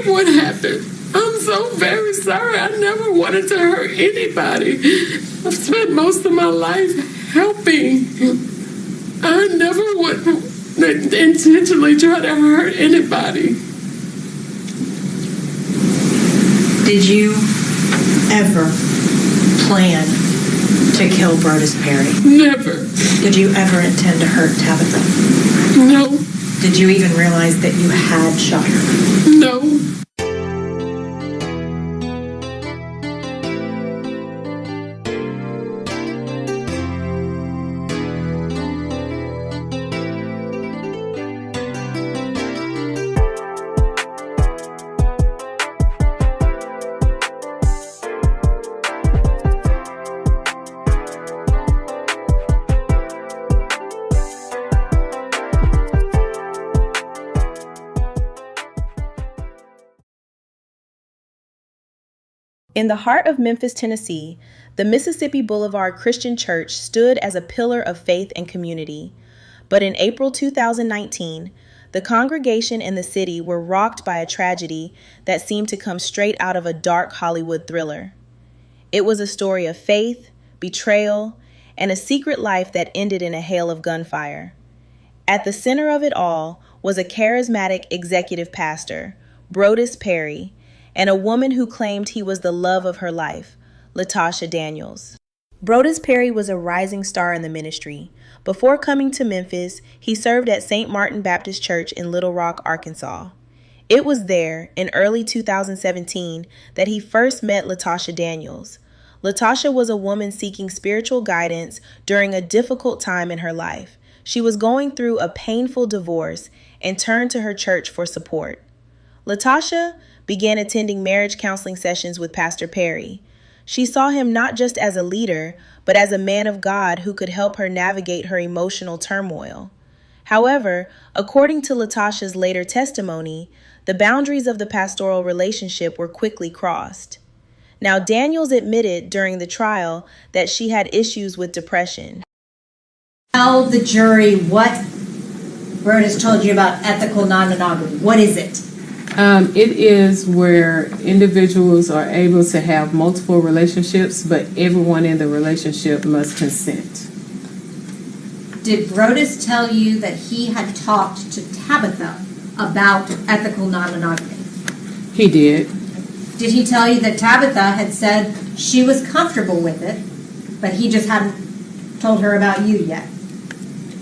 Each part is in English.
forgive what happened. I'm so very sorry. I never wanted to hurt anybody. I've spent most of my life helping. I never would intentionally try to hurt anybody. Did you ever plan to kill Brodus Perry? Never. Did you ever intend to hurt Tabitha? No. Did you even realize that you had shot her? No. In the heart of Memphis, Tennessee, the Mississippi Boulevard Christian Church stood as a pillar of faith and community. But in April 2019, the congregation and the city were rocked by a tragedy that seemed to come straight out of a dark Hollywood thriller. It was a story of faith, betrayal, and a secret life that ended in a hail of gunfire. At the center of it all was a charismatic executive pastor, Brodus Perry, and a woman who claimed he was the love of her life, Latasha Daniels. Brodus Perry was a rising star in the ministry. Before coming to Memphis, he served at St. Martin Baptist Church in Little Rock, Arkansas. It was there, in early 2017, that he first met Latasha Daniels. Latasha was a woman seeking spiritual guidance during a difficult time in her life. She was going through a painful divorce and turned to her church for support. Latasha began attending marriage counseling sessions with Pastor Perry. She saw him not just as a leader, but as a man of God who could help her navigate her emotional turmoil. However, according to Latasha's later testimony, the boundaries of the pastoral relationship were quickly crossed. Now, Daniels admitted during the trial that she had issues with depression. Tell the jury what Brodus told you about ethical non-monogamy. What is it? It is where individuals are able to have multiple relationships, but everyone in the relationship must consent. Did Brodus tell you that he had talked to Tabitha about ethical non-monogamy? He did. Did he tell you that Tabitha had said she was comfortable with it, but he just hadn't told her about you yet?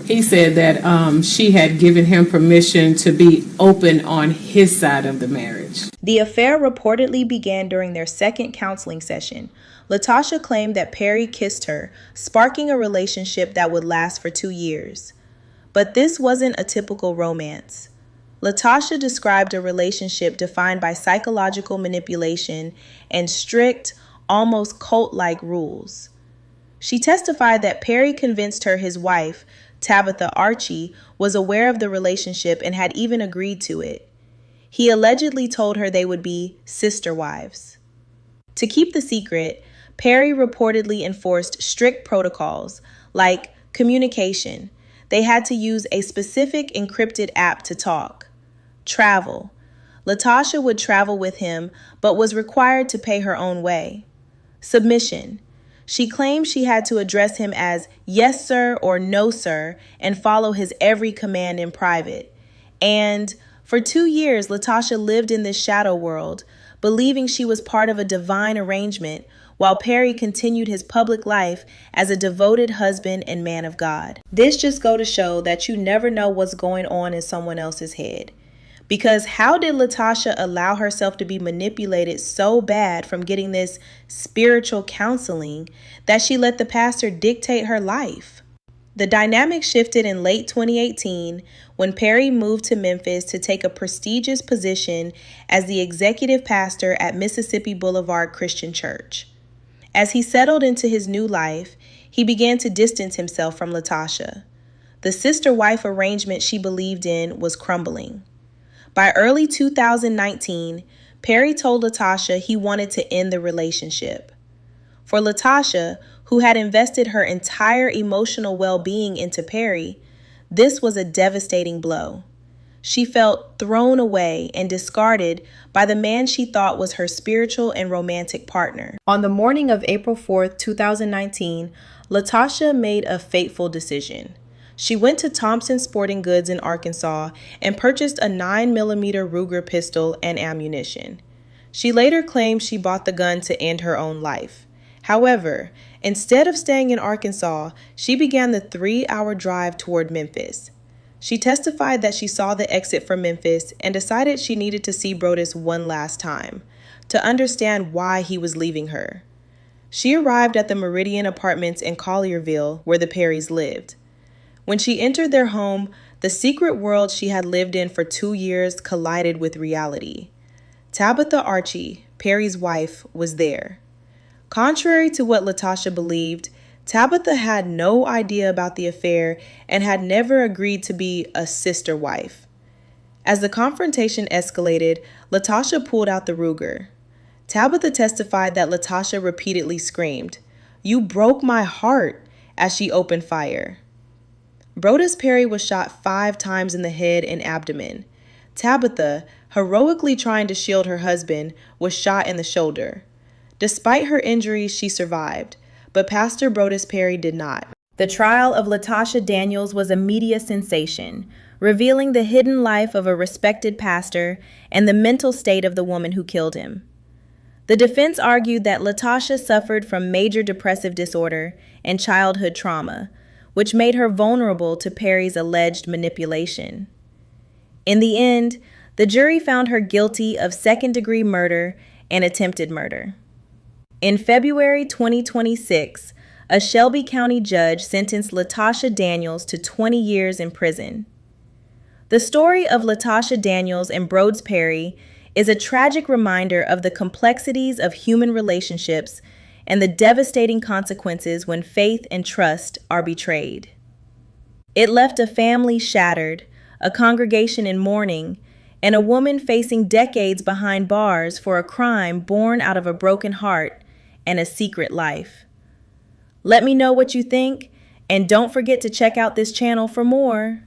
He said that she had given him permission to be open on his side of the marriage. The affair reportedly began during their second counseling session. Latasha claimed that Perry kissed her, sparking a relationship that would last for 2 years. But this wasn't a typical romance. Latasha described a relationship defined by psychological manipulation and strict, almost cult-like rules. She testified that Perry convinced her his wife, Tabitha Archie, was aware of the relationship and had even agreed to it. He allegedly told her they would be sister wives. To keep the secret, Perry reportedly enforced strict protocols like communication. They had to use a specific encrypted app to talk. Travel. Latasha would travel with him, but was required to pay her own way. Submission. She claimed she had to address him as yes, sir, or no, sir, and follow his every command in private. And for 2 years, Latasha lived in this shadow world, believing she was part of a divine arrangement, while Perry continued his public life as a devoted husband and man of God. This just goes to show that you never know what's going on in someone else's head. Because how did Latasha allow herself to be manipulated so bad from getting this spiritual counseling that she let the pastor dictate her life? The dynamic shifted in late 2018 when Perry moved to Memphis to take a prestigious position as the executive pastor at Mississippi Boulevard Christian Church. As he settled into his new life, he began to distance himself from Latasha. The sister-wife arrangement she believed in was crumbling. By early 2019, Perry told Latasha he wanted to end the relationship. For Latasha, who had invested her entire emotional well-being into Perry, this was a devastating blow. She felt thrown away and discarded by the man she thought was her spiritual and romantic partner. On the morning of April 4th, 2019, Latasha made a fateful decision. She went to Thompson Sporting Goods in Arkansas and purchased a 9mm Ruger pistol and ammunition. She later claimed she bought the gun to end her own life. However, instead of staying in Arkansas, she began the 3-hour drive toward Memphis. She testified that she saw the exit from Memphis and decided she needed to see Brodus one last time to understand why he was leaving her. She arrived at the Meridian Apartments in Collierville, where the Perrys lived. When she entered their home, the secret world she had lived in for 2 years collided with reality. Tabitha Archie, Perry's wife, was there. Contrary to what Latasha believed, Tabitha had no idea about the affair and had never agreed to be a sister wife. As the confrontation escalated, Latasha pulled out the Ruger. Tabitha testified that Latasha repeatedly screamed, "You broke my heart," as she opened fire. Brodus Perry was shot 5 times in the head and abdomen. Tabitha, heroically trying to shield her husband, was shot in the shoulder. Despite her injuries, she survived, but Pastor Brodus Perry did not. The trial of Latasha Daniels was a media sensation, revealing the hidden life of a respected pastor and the mental state of the woman who killed him. The defense argued that Latasha suffered from major depressive disorder and childhood trauma, which made her vulnerable to Perry's alleged manipulation. In the end, the jury found her guilty of second-degree murder and attempted murder. In February 2026, a Shelby County judge sentenced Latasha Daniels to 20 years in prison. The story of Latasha Daniels and Brodus Perry is a tragic reminder of the complexities of human relationships and the devastating consequences when faith and trust are betrayed. It left a family shattered, a congregation in mourning, and a woman facing decades behind bars for a crime born out of a broken heart and a secret life. Let me know what you think, and don't forget to check out this channel for more.